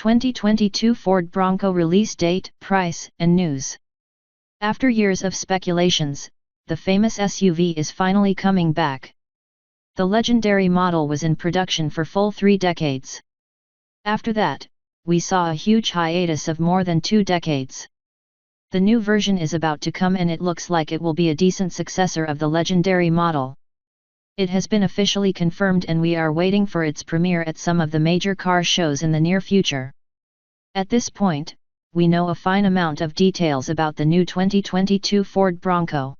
2022 Ford Bronco release date, price, and news. After years of speculations, the famous SUV is finally coming back. The legendary model was in production for full 3 decades. After that, we saw a huge hiatus of more than 2 decades. The new version is about to come and it looks like it will be a decent successor of the legendary model. It has been officially confirmed and we are waiting for its premiere at some of the major car shows in the near future. At this point, we know a fine amount of details about the new 2022 Ford Bronco.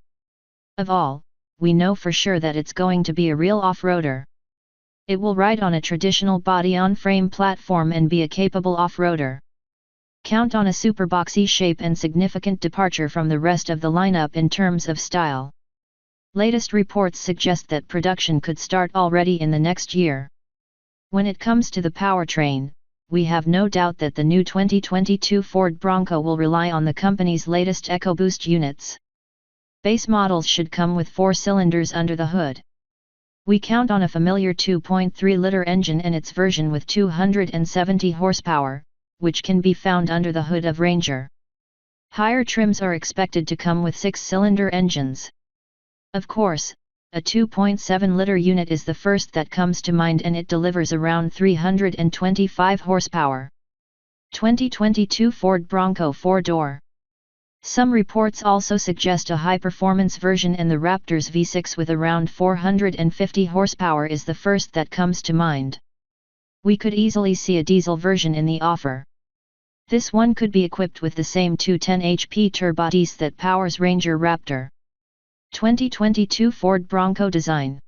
Of all, we know for sure that it's going to be a real off-roader. It will ride on a traditional body-on-frame platform and be a capable off-roader. Count on a super boxy shape and significant departure from the rest of the lineup in terms of style. Latest reports suggest that production could start already in the next year. When it comes to the powertrain, we have no doubt that the new 2022 Ford Bronco will rely on the company's latest EcoBoost units. Base models should come with 4 cylinders under the hood. We count on a familiar 2.3-liter engine and its version with 270 horsepower, which can be found under the hood of Ranger. Higher trims are expected to come with 6-cylinder engines. Of course, a 2.7-liter unit is the first that comes to mind and it delivers around 325 horsepower. 2022 Ford Bronco 4-door. Some reports also suggest a high-performance version and the Raptor's V6 with around 450 horsepower is the first that comes to mind. We could easily see a diesel version in the offer. This one could be equipped with the same 210 HP turbo diesel that powers Ranger Raptor. 2022 Ford Bronco design.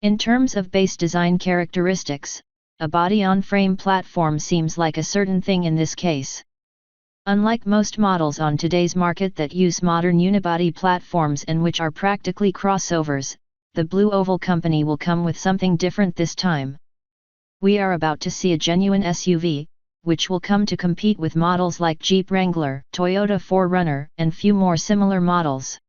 In terms of base design characteristics, a body-on-frame platform seems like a certain thing in this case. Unlike most models on today's market that use modern unibody platforms and which are practically crossovers, the Blue Oval Company will come with something different this time. We are about to see a genuine SUV, which will come to compete with models like Jeep Wrangler, Toyota 4Runner, and few more similar models.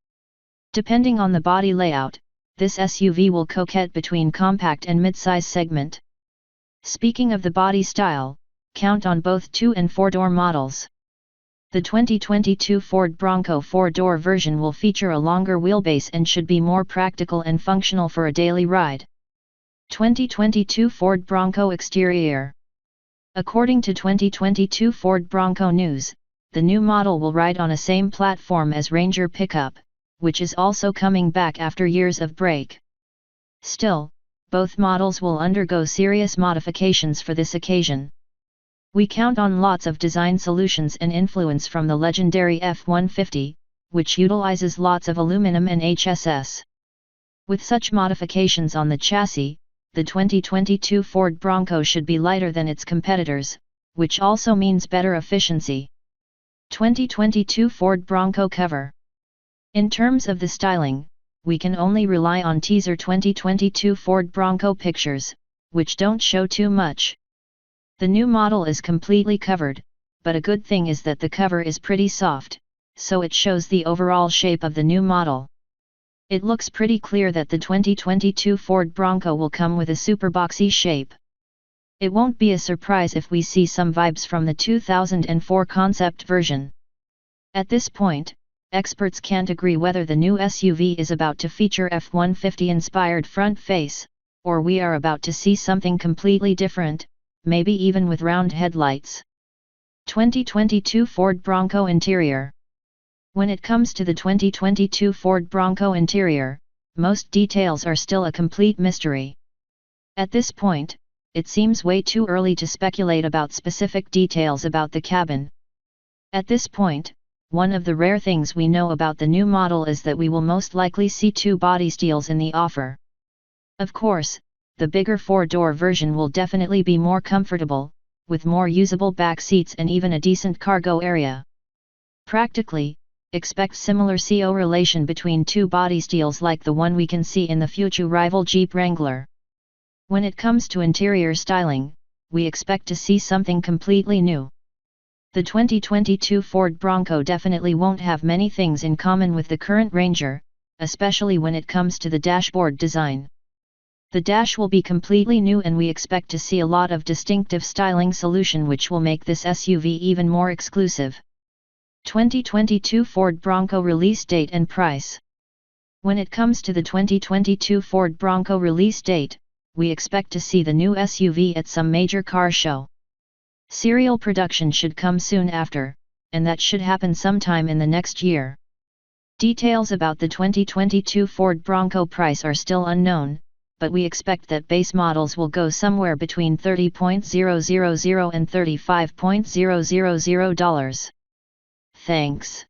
Depending on the body layout, this SUV will coquette between compact and midsize segment. Speaking of the body style, count on both 2- and 4-door models. The 2022 Ford Bronco 4-door version will feature a longer wheelbase and should be more practical and functional for a daily ride. 2022 Ford Bronco exterior. According to 2022 Ford Bronco News, the new model will ride on a same platform as Ranger pickup, which is also coming back after years of break. Still, both models will undergo serious modifications for this occasion. We count on lots of design solutions and influence from the legendary F-150, which utilizes lots of aluminum and HSS. With such modifications on the chassis, the 2022 Ford Bronco should be lighter than its competitors, which also means better efficiency. 2022 Ford Bronco cover. In terms of the styling, we can only rely on teaser 2022 Ford Bronco pictures, which don't show too much. The new model is completely covered, but a good thing is that the cover is pretty soft, so it shows the overall shape of the new model. It looks pretty clear that the 2022 Ford Bronco will come with a super boxy shape. It won't be a surprise if we see some vibes from the 2004 concept version. At this point, experts can't agree whether the new SUV is about to feature F-150-inspired front face, or we are about to see something completely different, maybe even with round headlights. 2022 Ford Bronco interior. When it comes to the 2022 Ford Bronco interior, most details are still a complete mystery. At this point, it seems way too early to speculate about specific details about the cabin. At this point, one of the rare things we know about the new model is that we will most likely see 2 body styles in the offer. Of course, the bigger 4-door version will definitely be more comfortable, with more usable back seats and even a decent cargo area. Practically, expect similar CO relation between 2 body styles like the one we can see in the future rival Jeep Wrangler. When it comes to interior styling, we expect to see something completely new. The 2022 Ford Bronco definitely won't have many things in common with the current Ranger, especially when it comes to the dashboard design. The dash will be completely new and we expect to see a lot of distinctive styling solution which will make this SUV even more exclusive. 2022 Ford Bronco release date and price. When it comes to the 2022 Ford Bronco release date, we expect to see the new SUV at some major car show. Serial production should come soon after, and that should happen sometime in the next year. Details about the 2022 Ford Bronco price are still unknown, but we expect that base models will go somewhere between $30,000 and $35,000. Thanks.